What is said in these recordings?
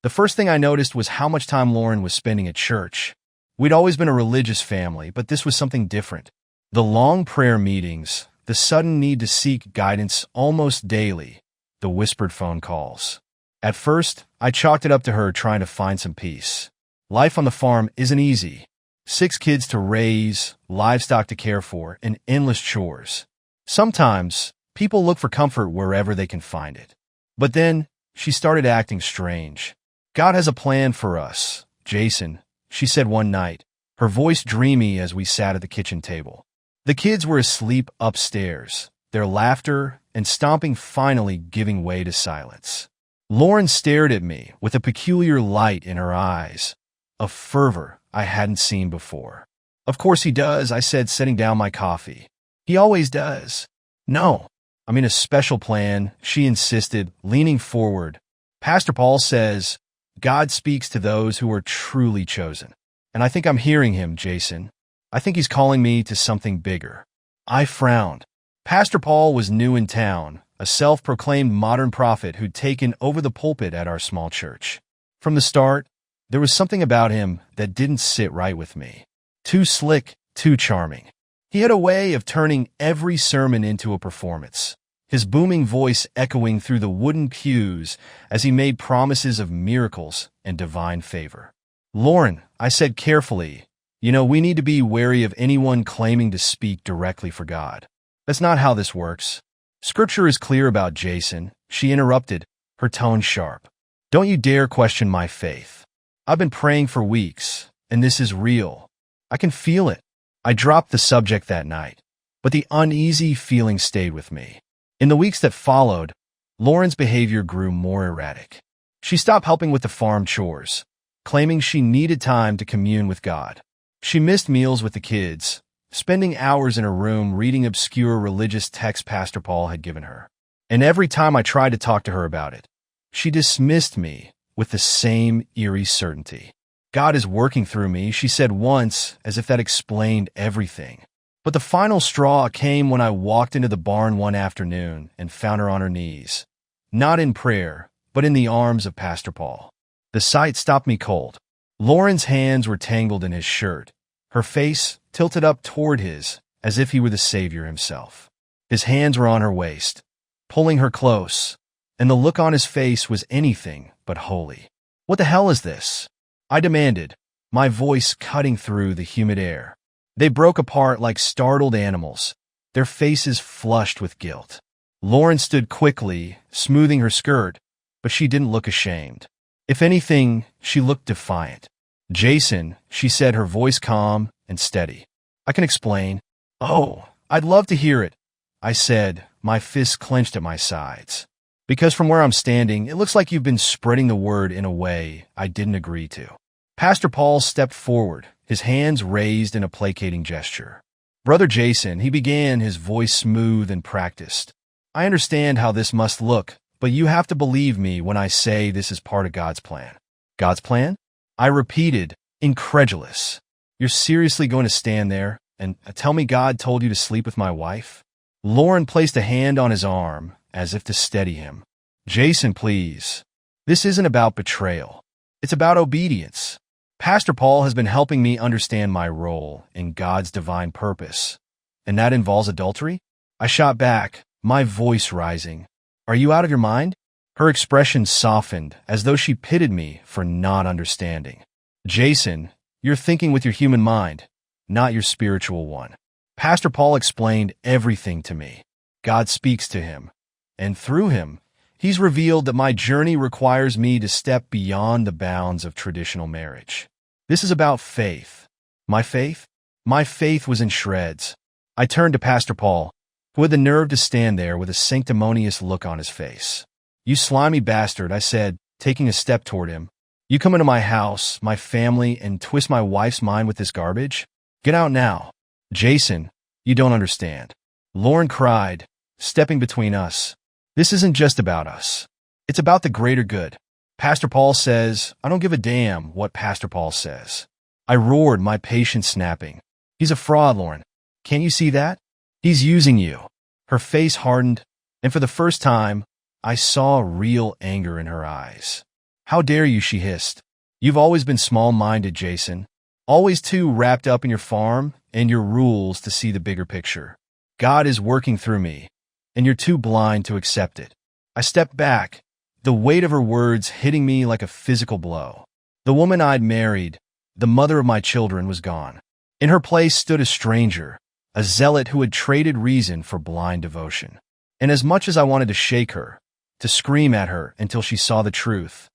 The first thing I noticed was how much time Lauren was spending at church. We'd always been a religious family, but this was something different. The long prayer meetings, the sudden need to seek guidance almost daily, the whispered phone calls. At first, I chalked it up to her trying to find some peace. Life on the farm isn't easy. 6 kids to raise, livestock to care for, and endless chores. Sometimes, people look for comfort wherever they can find it. But then, she started acting strange. God has a plan for us, Jason, she said one night, her voice dreamy as we sat at the kitchen table. The kids were asleep upstairs, their laughter and stomping finally giving way to silence. Lauren stared at me with a peculiar light in her eyes, a fervor I hadn't seen before. Of course he does, I said, setting down my coffee. He always does. No, I mean a special plan, she insisted, leaning forward. Pastor Paul says, God speaks to those who are truly chosen. And I think I'm hearing him, Jason. I think he's calling me to something bigger. I frowned. Pastor Paul was new in town, a self-proclaimed modern prophet who'd taken over the pulpit at our small church. From the start, there was something about him that didn't sit right with me. Too slick, too charming. He had a way of turning every sermon into a performance, his booming voice echoing through the wooden pews as he made promises of miracles and divine favor. Lauren, I said carefully, we need to be wary of anyone claiming to speak directly for God. That's not how this works. Scripture is clear about Jason, she interrupted, her tone sharp. Don't you dare question my faith. I've been praying for weeks, and this is real. I can feel it. I dropped the subject that night, but the uneasy feeling stayed with me. In the weeks that followed, Lauren's behavior grew more erratic. She stopped helping with the farm chores, claiming she needed time to commune with God. She missed meals with the kids, spending hours in her room reading obscure religious texts Pastor Paul had given her. And every time I tried to talk to her about it, she dismissed me with the same eerie certainty. God is working through me, she said once, as if that explained everything. But the final straw came when I walked into the barn one afternoon and found her on her knees, not in prayer, but in the arms of Pastor Paul. The sight stopped me cold. Lauren's hands were tangled in his shirt, her face tilted up toward his, as if he were the Savior himself. His hands were on her waist, pulling her close, and the look on his face was anything but holy. What the hell is this? I demanded, my voice cutting through the humid air. They broke apart like startled animals, their faces flushed with guilt. Lauren stood quickly, smoothing her skirt, but she didn't look ashamed. If anything, she looked defiant. Jason, she said, her voice calm and steady. I can explain. Oh, I'd love to hear it, I said, my fists clenched at my sides. Because from where I'm standing, it looks like you've been spreading the word in a way I didn't agree to. Pastor Paul stepped forward, his hands raised in a placating gesture. Brother Jason, he began, his voice smooth and practiced. I understand how this must look, but you have to believe me when I say this is part of God's plan. God's plan? I repeated, incredulous. You're seriously going to stand there and tell me God told you to sleep with my wife? Lauren placed a hand on his arm, as if to steady him. Jason, please. This isn't about betrayal. It's about obedience. Pastor Paul has been helping me understand my role in God's divine purpose. And that involves adultery? I shot back, my voice rising. Are you out of your mind? Her expression softened, as though she pitied me for not understanding. Jason, you're thinking with your human mind, not your spiritual one. Pastor Paul explained everything to me. God speaks to him. And through him, he's revealed that my journey requires me to step beyond the bounds of traditional marriage. This is about faith. My faith? My faith was in shreds. I turned to Pastor Paul, who had the nerve to stand there with a sanctimonious look on his face. You slimy bastard, I said, taking a step toward him. You come into my house, my family, and twist my wife's mind with this garbage? Get out now. Jason, you don't understand. Lauren cried, stepping between us. This isn't just about us. It's about the greater good. Pastor Paul says, I don't give a damn what Pastor Paul says. I roared, my patience snapping. He's a fraud, Lauren. Can't you see that? He's using you. Her face hardened, and for the first time, I saw real anger in her eyes. How dare you, she hissed. You've always been small-minded, Jason. Always too wrapped up in your farm and your rules to see the bigger picture. God is working through me, and you're too blind to accept it. I stepped back, the weight of her words hitting me like a physical blow. The woman I'd married, the mother of my children, was gone. In her place stood a stranger, a zealot who had traded reason for blind devotion. And as much as I wanted to shake her, to scream at her until she saw the truth,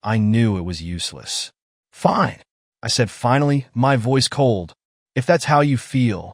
I knew it was useless. Fine, I said finally, my voice cold. If that's how you feel,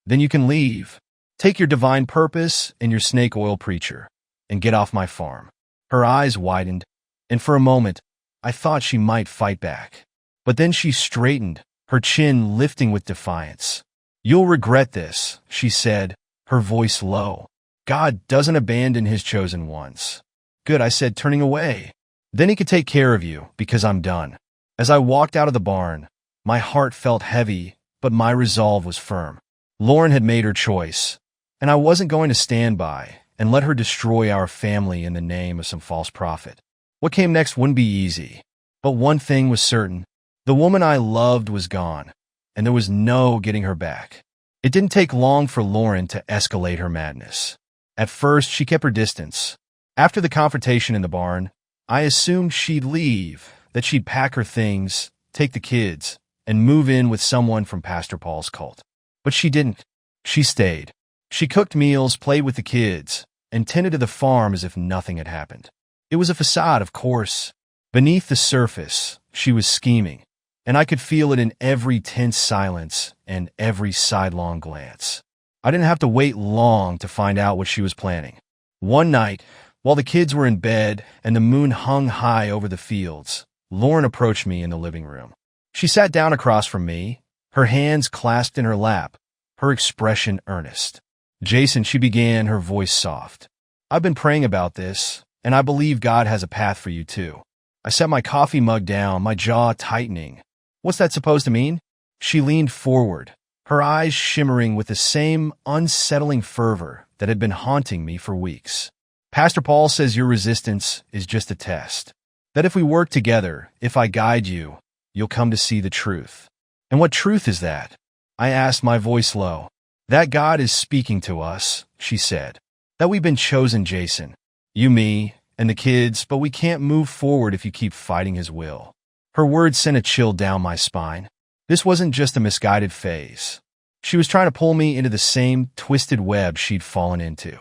then you can leave. Take your divine purpose and your snake oil preacher, and get off my farm. Her eyes widened, and for a moment, I thought she might fight back. But then she straightened, her chin lifting with defiance. You'll regret this, she said, her voice low. God doesn't abandon his chosen ones. Good, I said, turning away. Then he could take care of you, because I'm done. As I walked out of the barn, my heart felt heavy, but my resolve was firm. Lauren had made her choice, and I wasn't going to stand by and let her destroy our family in the name of some false prophet. What came next wouldn't be easy, but one thing was certain. The woman I loved was gone, and there was no getting her back. It didn't take long for Lauren to escalate her madness. At first, she kept her distance. After the confrontation in the barn, I assumed she'd leave, that she'd pack her things, take the kids, and move in with someone from Pastor Paul's cult. But she didn't. She stayed. She cooked meals, played with the kids, and tended to the farm as if nothing had happened. It was a facade, of course. Beneath the surface, she was scheming, and I could feel it in every tense silence and every sidelong glance. I didn't have to wait long to find out what she was planning. One night, while the kids were in bed and the moon hung high over the fields, Lauren approached me in the living room. She sat down across from me, her hands clasped in her lap, her expression earnest. Jason, she began, her voice soft. I've been praying about this, and I believe God has a path for you too. I set my coffee mug down, my jaw tightening. What's that supposed to mean? She leaned forward, her eyes shimmering with the same unsettling fervor that had been haunting me for weeks. Pastor Paul says your resistance is just a test. That if we work together, if I guide you, you'll come to see the truth. And what truth is that? I asked, my voice low. That God is speaking to us, she said. That we've been chosen, Jason. You, me, and the kids, but we can't move forward if you keep fighting his will. Her words sent a chill down my spine. This wasn't just a misguided phase. She was trying to pull me into the same twisted web she'd fallen into.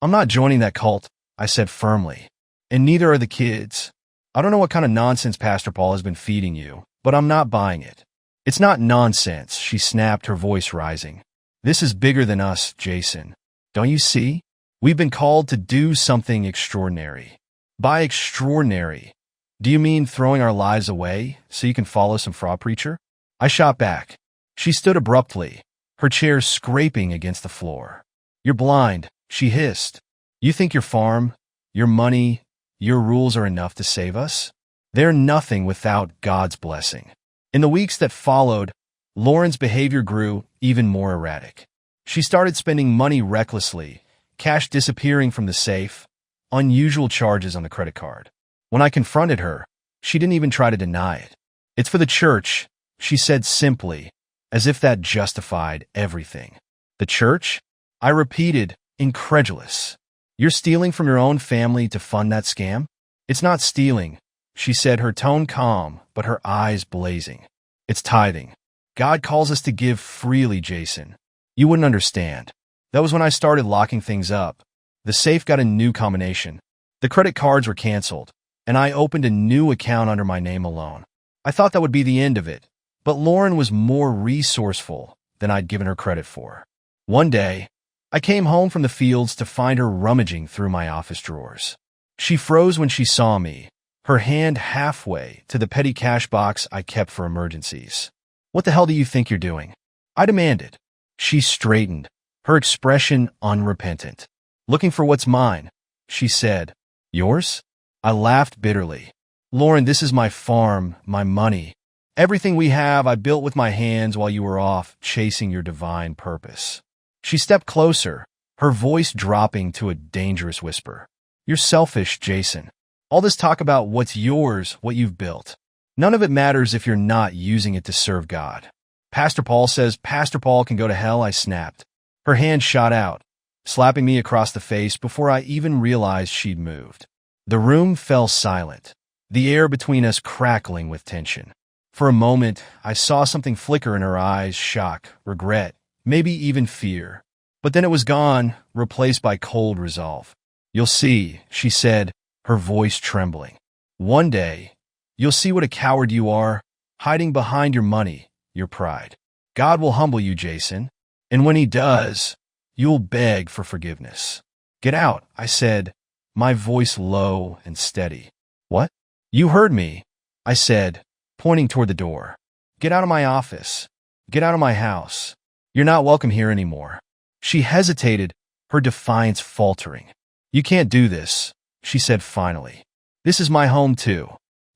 I'm not joining that cult, I said firmly. And neither are the kids. I don't know what kind of nonsense Pastor Paul has been feeding you, but I'm not buying it. It's not nonsense, she snapped, her voice rising. This is bigger than us, Jason. Don't you see? We've been called to do something extraordinary. By extraordinary, do you mean throwing our lives away so you can follow some fraud preacher? I shot back. She stood abruptly, her chair scraping against the floor. You're blind, she hissed. You think your farm, your money, your rules are enough to save us? They're nothing without God's blessing. In the weeks that followed, Lauren's behavior grew even more erratic. She started spending money recklessly, cash disappearing from the safe, unusual charges on the credit card. When I confronted her, she didn't even try to deny it. It's for the church, she said simply, as if that justified everything. The church? I repeated, incredulous. You're stealing from your own family to fund that scam? It's not stealing, she said, her tone calm, but her eyes blazing. It's tithing. God calls us to give freely, Jason. You wouldn't understand. That was when I started locking things up. The safe got a new combination. The credit cards were canceled, and I opened a new account under my name alone. I thought that would be the end of it, but Lauren was more resourceful than I'd given her credit for. One day, I came home from the fields to find her rummaging through my office drawers. She froze when she saw me, her hand halfway to the petty cash box I kept for emergencies. What the hell do you think you're doing? I demanded. She straightened, her expression unrepentant. Looking for what's mine, she said. Yours? I laughed bitterly. Lauren, this is my farm, my money. Everything we have I built with my hands while you were off chasing your divine purpose. She stepped closer, her voice dropping to a dangerous whisper. You're selfish, Jason. All this talk about what's yours, what you've built. None of it matters if you're not using it to serve God. Pastor Paul says Pastor Paul can go to hell, I snapped. Her hand shot out, slapping me across the face before I even realized she'd moved. The room fell silent, the air between us crackling with tension. For a moment, I saw something flicker in her eyes, shock, regret, maybe even fear. But then it was gone, replaced by cold resolve. You'll see, she said, her voice trembling. One day, you'll see what a coward you are, hiding behind your money, your pride. God will humble you, Jason, and when he does, you'll beg for forgiveness. Get out, I said, my voice low and steady. What? You heard me, I said, pointing toward the door. Get out of my office. Get out of my house. You're not welcome here anymore. She hesitated, her defiance faltering. You can't do this, she said finally. This is my home too.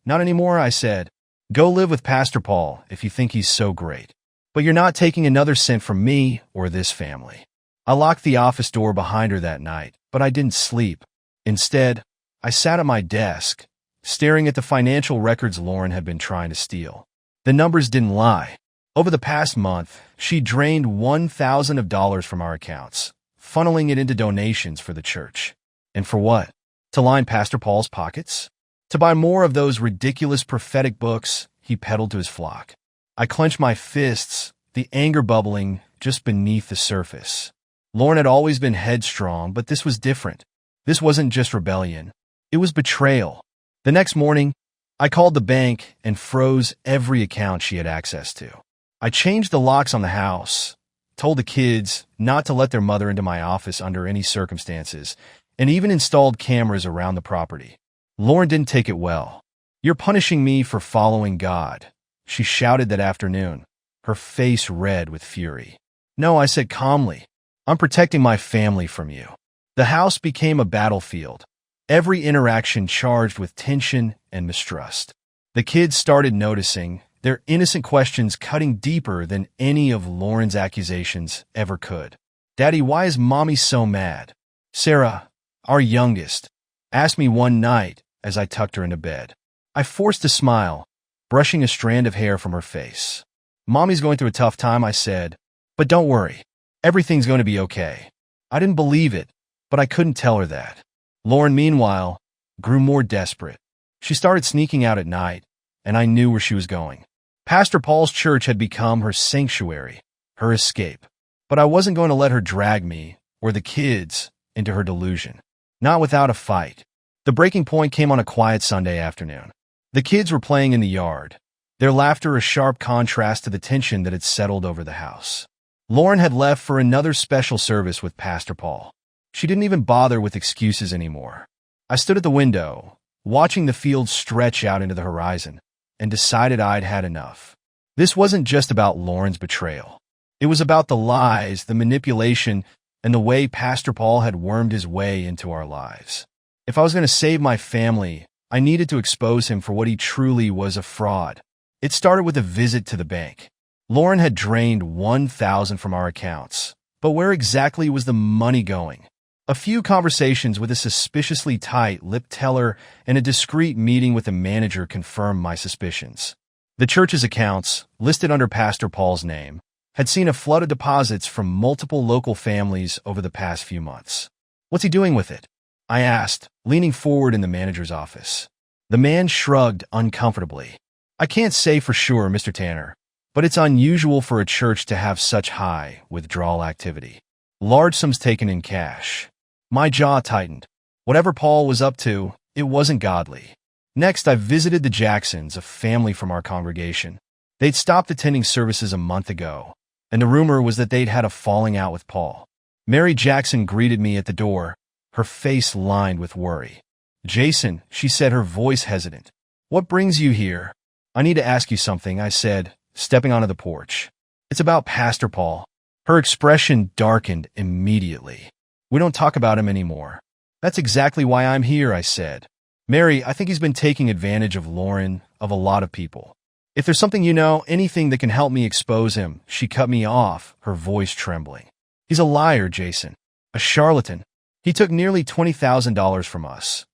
Not anymore, I said. Go live with Pastor Paul if you think he's so great. But you're not taking another cent from me or this family. I locked the office door behind her that night, but I didn't sleep. Instead, I sat at my desk, staring at the financial records Lauren had been trying to steal. The numbers didn't lie. Over the past month, she drained $1,000 from our accounts, funneling it into donations for the church. And for what? To line Pastor Paul's pockets? To buy more of those ridiculous prophetic books he peddled to his flock. I clenched my fists, the anger bubbling just beneath the surface. Lauren had always been headstrong, but this was different. This wasn't just rebellion. It was betrayal. The next morning, I called the bank and froze every account she had access to. I changed the locks on the house, told the kids not to let their mother into my office under any circumstances, and even installed cameras around the property. Lauren didn't take it well. You're punishing me for following God, she shouted that afternoon, her face red with fury. No, I said calmly. I'm protecting my family from you. The house became a battlefield, every interaction charged with tension and mistrust. The kids started noticing, their innocent questions cutting deeper than any of Lauren's accusations ever could. Daddy, why is Mommy so mad? Sarah, our youngest, asked me one night as I tucked her into bed. I forced a smile, brushing a strand of hair from her face. Mommy's going through a tough time, I said, but don't worry. Everything's going to be okay. I didn't believe it, but I couldn't tell her that. Lauren, meanwhile, grew more desperate. She started sneaking out at night, and I knew where she was going. Pastor Paul's church had become her sanctuary, her escape. But I wasn't going to let her drag me, or the kids, into her delusion. Not without a fight. The breaking point came on a quiet Sunday afternoon. The kids were playing in the yard, their laughter a sharp contrast to the tension that had settled over the house. Lauren had left for another special service with Pastor Paul. She didn't even bother with excuses anymore. I stood at the window, watching the field stretch out into the horizon, and decided I'd had enough. This wasn't just about Lauren's betrayal. It was about the lies, the manipulation, and the way Pastor Paul had wormed his way into our lives. If I was going to save my family, I needed to expose him for what he truly was, a fraud. It started with a visit to the bank. Lauren had drained $1,000 from our accounts, but where exactly was the money going? A few conversations with a suspiciously tight-lipped teller and a discreet meeting with a manager confirmed my suspicions. The church's accounts, listed under Pastor Paul's name, had seen a flood of deposits from multiple local families over the past few months. What's he doing with it? I asked, leaning forward in the manager's office. The man shrugged uncomfortably. I can't say for sure, Mr. Tanner, but it's unusual for a church to have such high withdrawal activity. Large sums taken in cash. My jaw tightened. Whatever Paul was up to, it wasn't godly. Next, I visited the Jacksons, a family from our congregation. They'd stopped attending services a month ago, and the rumor was that they'd had a falling out with Paul. Mary Jackson greeted me at the door, her face lined with worry. Jason, she said, her voice hesitant. What brings you here? I need to ask you something, I said, stepping onto the porch. It's about Pastor Paul. Her expression darkened immediately. We don't talk about him anymore. That's exactly why I'm here, I said. Mary, I think he's been taking advantage of Lauren, of a lot of people. If there's something you know, anything that can help me expose him, she cut me off, her voice trembling. He's a liar, Jason. A charlatan. He took nearly $20,000 from us.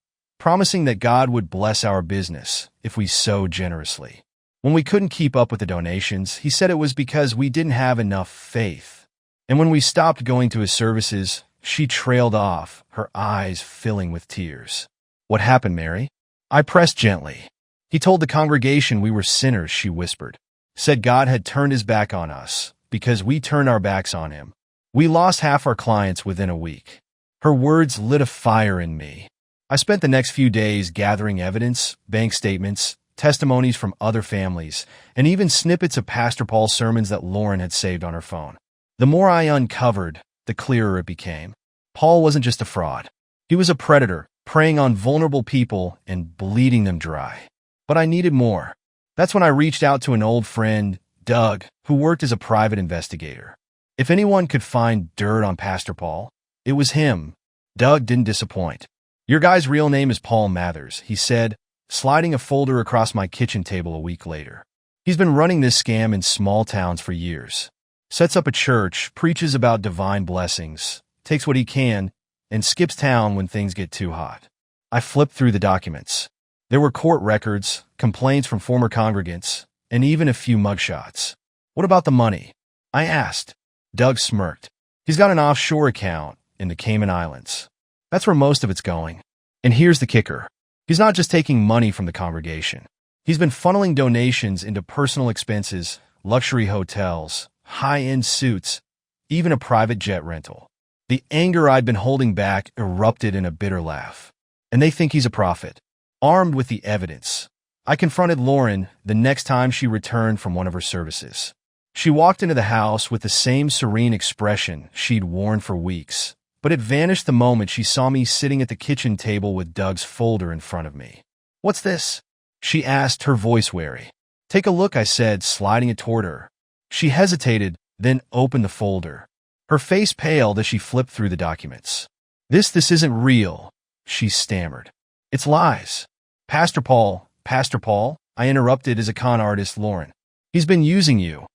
promising that God would bless our business if we sowed generously. When we couldn't keep up with the donations, he said it was because we didn't have enough faith. And when we stopped going to his services, she trailed off, her eyes filling with tears. "What happened, Mary?" I pressed gently. "He told the congregation we were sinners," she whispered. "Said God had turned his back on us because we turned our backs on him. We lost half our clients within a week." Her words lit a fire in me. I spent the next few days gathering evidence, bank statements, testimonies from other families, and even snippets of Pastor Paul's sermons that Lauren had saved on her phone. The more I uncovered, the clearer it became. Paul wasn't just a fraud. He was a predator, preying on vulnerable people and bleeding them dry. But I needed more. That's when I reached out to an old friend, Doug, who worked as a private investigator. If anyone could find dirt on Pastor Paul, it was him. Doug didn't disappoint. "Your guy's real name is Paul Mathers," he said, sliding a folder across my kitchen table a week later. "He's been running this scam in small towns for years. Sets up a church, preaches about divine blessings, takes what he can, and skips town when things get too hot." I flipped through the documents. There were court records, complaints from former congregants, and even a few mugshots. "What about the money?" I asked. Doug smirked. "He's got an offshore account in the Cayman Islands. That's where most of it's going. And here's the kicker. He's not just taking money from the congregation. He's been funneling donations into personal expenses, luxury hotels, high-end suits, even a private jet rental." The anger I'd been holding back erupted in a bitter laugh. "And they think he's a prophet." Armed with the evidence, I confronted Lauren the next time she returned from one of her services. She walked into the house with the same serene expression she'd worn for weeks, but it vanished the moment she saw me sitting at the kitchen table with Doug's folder in front of me. "What's this?" she asked, her voice wary. "Take a look," I said, sliding it toward her. She hesitated, then opened the folder. Her face paled as she flipped through the documents. This isn't real," she stammered. "It's lies." Pastor Paul, I interrupted as a con artist, Lauren. "He's been using you,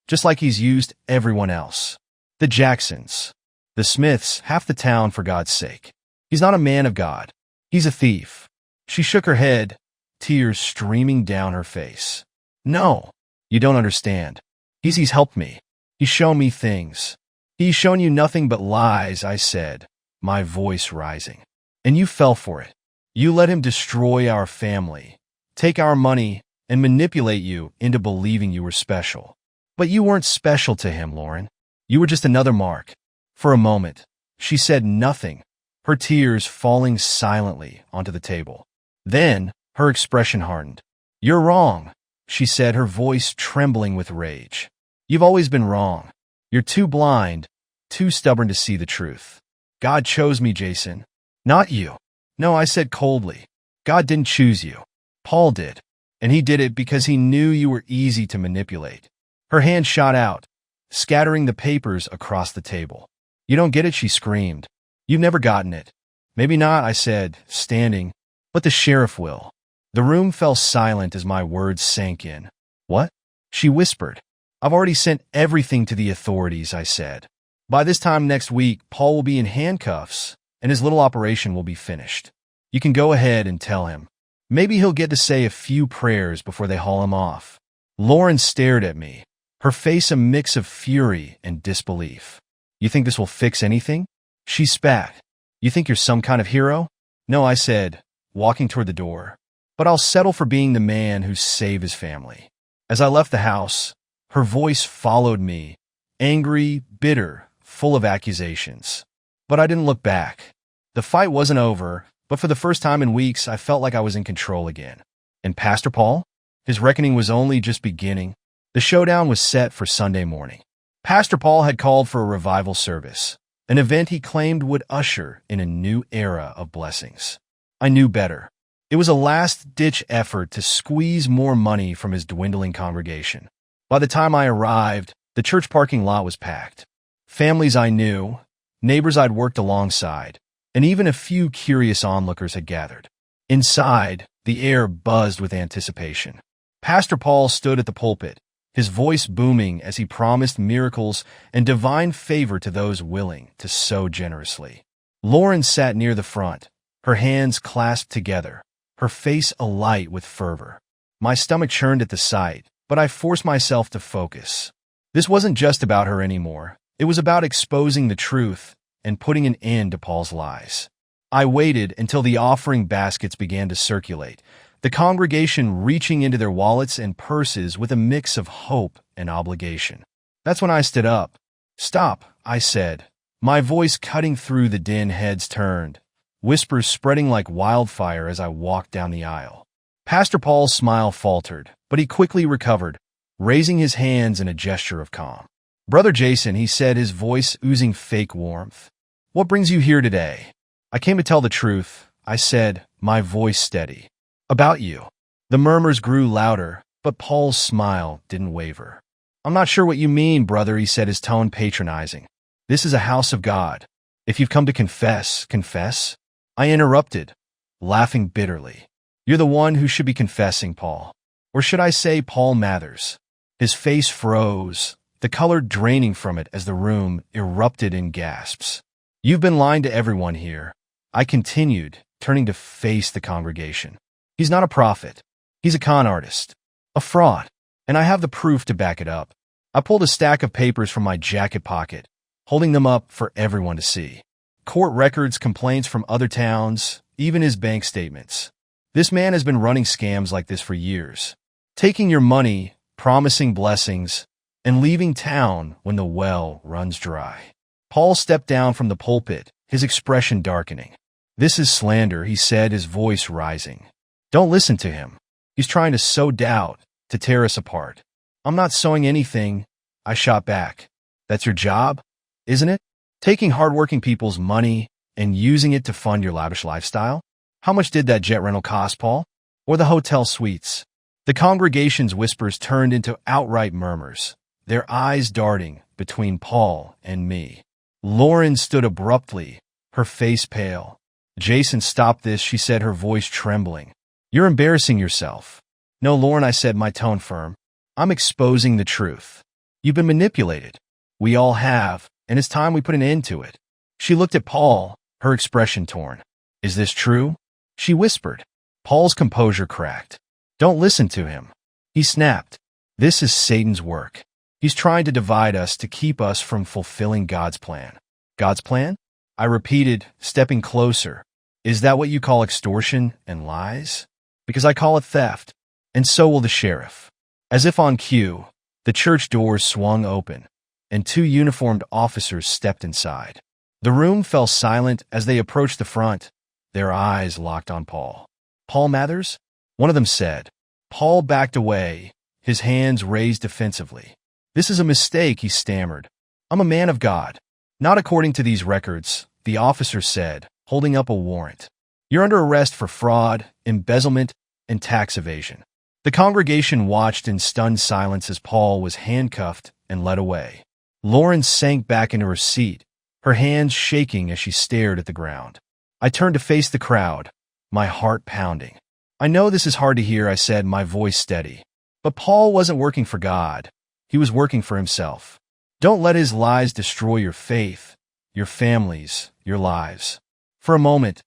just like he's used everyone else. The Jacksons, the Smiths, half the town, for God's sake. He's not a man of God. He's a thief." She shook her head, tears streaming down her face. "No, you don't understand. He's helped me. He's shown me things." "He's shown you nothing but lies," I said, my voice rising. "And you fell for it. You let him destroy our family, take our money, and manipulate you into believing you were special. But you weren't special to him, Lauren. You were just another mark." For a moment, she said nothing, her tears falling silently onto the table. Then, her expression hardened. "You're wrong," she said, her voice trembling with rage. "You've always been wrong. You're too blind, too stubborn to see the truth. God chose me, Jason, not you." "No," I said coldly. "God didn't choose you. Paul did. And he did it because he knew you were easy to manipulate." Her hand shot out, scattering the papers across the table. "You don't get it," she screamed. "You've never gotten it." "Maybe not," I said, standing, "but the sheriff will." The room fell silent as my words sank in. "What?" she whispered. "I've already sent everything to the authorities," I said. "By this time next week, Paul will be in handcuffs, and his little operation will be finished. You can go ahead and tell him. Maybe he'll get to say a few prayers before they haul him off." Lauren stared at me, her face a mix of fury and disbelief. "You think this will fix anything?" She spat. "You think you're some kind of hero?" "No," I said, walking toward the door. "But I'll settle for being the man who saved his family." As I left the house, her voice followed me, angry, bitter, full of accusations. But I didn't look back. The fight wasn't over, but for the first time in weeks, I felt like I was in control again. And Pastor Paul? His reckoning was only just beginning. The showdown was set for Sunday morning. Pastor Paul had called for a revival service, an event he claimed would usher in a new era of blessings. I knew better. It was a last-ditch effort to squeeze more money from his dwindling congregation. By the time I arrived, the church parking lot was packed. Families I knew, neighbors I'd worked alongside, and even a few curious onlookers had gathered. Inside, the air buzzed with anticipation. Pastor Paul stood at the pulpit, his voice booming as he promised miracles and divine favor to those willing to sow generously. Lauren sat near the front, her hands clasped together, her face alight with fervor. My stomach churned at the sight, but I forced myself to focus. This wasn't just about her anymore. It was about exposing the truth and putting an end to Paul's lies. I waited until the offering baskets began to circulate, the congregation reaching into their wallets and purses with a mix of hope and obligation. That's when I stood up. "Stop," I said, my voice cutting through the din. Heads turned, whispers spreading like wildfire as I walked down the aisle. Pastor Paul's smile faltered, but he quickly recovered, raising his hands in a gesture of calm. "Brother Jason," he said, his voice oozing fake warmth, "what brings you here today?" "I came to tell the truth," I said, my voice steady. "About you." The murmurs grew louder, but Paul's smile didn't waver. "I'm not sure what you mean, brother," he said, his tone patronizing. "This is a house of God. If you've come to confess, confess." I interrupted, laughing bitterly. "You're the one who should be confessing, Paul. Or should I say Paul Mathers?" His face froze, the color draining from it as the room erupted in gasps. "You've been lying to everyone here," I continued, turning to face the congregation. "He's not a prophet. He's a con artist. A fraud. And I have the proof to back it up." I pulled a stack of papers from my jacket pocket, holding them up for everyone to see. Court records, complaints from other towns, even his bank statements. This man has been running scams like this for years. Taking your money, promising blessings, and leaving town when the well runs dry. Paul stepped down from the pulpit, his expression darkening. "This is slander," he said, his voice rising. "Don't listen to him. He's trying to sow doubt, to tear us apart." "I'm not sowing anything," I shot back. "That's your job, isn't it? Taking hardworking people's money and using it to fund your lavish lifestyle? How much did that jet rental cost, Paul? Or the hotel suites?" The congregation's whispers turned into outright murmurs, their eyes darting between Paul and me. Lauren stood abruptly, her face pale. "Jason, stop this," she said, her voice trembling. "You're embarrassing yourself." "No, Lauren," I said, my tone firm. "I'm exposing the truth. You've been manipulated. We all have, and it's time we put an end to it." She looked at Paul, her expression torn. "Is this true?" she whispered. Paul's composure cracked. "Don't listen to him," he snapped. "This is Satan's work. He's trying to divide us to keep us from fulfilling God's plan." "God's plan?" I repeated, stepping closer. "Is that what you call extortion and lies?" "Because I call it theft, and so will the sheriff." As if on cue, the church doors swung open, and two uniformed officers stepped inside. The room fell silent as they approached the front, their eyes locked on Paul. "Paul Mathers?" one of them said. Paul backed away, his hands raised defensively. "This is a mistake," he stammered. "I'm a man of God." "Not according to these records," the officer said, holding up a warrant. "You're under arrest for fraud, embezzlement, and tax evasion." The congregation watched in stunned silence as Paul was handcuffed and led away. Lauren sank back into her seat, her hands shaking as she stared at the ground. I turned to face the crowd, my heart pounding. "I know this is hard to hear," I said, my voice steady. "But Paul wasn't working for God. He was working for himself. Don't let his lies destroy your faith, your families, your lives." For a moment,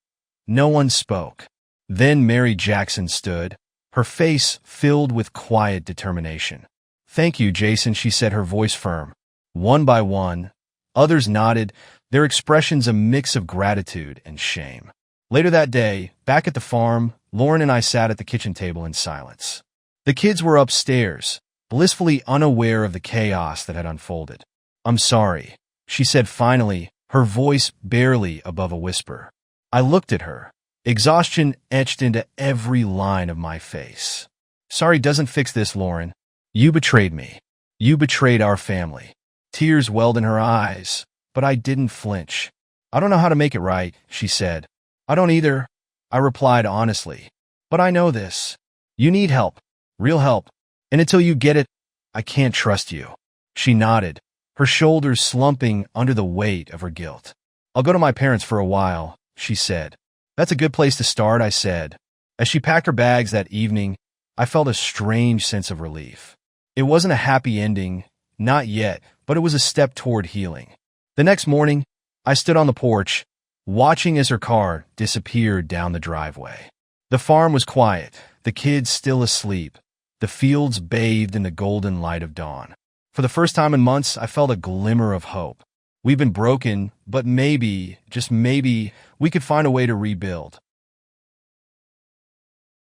no one spoke. Then Mary Jackson stood, her face filled with quiet determination. "Thank you, Jason," she said, her voice firm. One by one, others nodded, their expressions a mix of gratitude and shame. Later that day, back at the farm, Lauren and I sat at the kitchen table in silence. The kids were upstairs, blissfully unaware of the chaos that had unfolded. "I'm sorry," she said finally, her voice barely above a whisper. I looked at her, exhaustion etched into every line of my face. "Sorry doesn't fix this, Lauren. You betrayed me. You betrayed our family." Tears welled in her eyes, but I didn't flinch. "I don't know how to make it right," she said. "I don't either," I replied honestly. "But I know this. You need help, real help. And until you get it, I can't trust you." She nodded, her shoulders slumping under the weight of her guilt. "I'll go to my parents for a while," she said. "That's a good place to start," I said. As she packed her bags that evening, I felt a strange sense of relief. It wasn't a happy ending, not yet, but it was a step toward healing. The next morning, I stood on the porch, watching as her car disappeared down the driveway. The farm was quiet, the kids still asleep, the fields bathed in the golden light of dawn. For the first time in months, I felt a glimmer of hope. We've been broken, but maybe, just maybe, we could find a way to rebuild.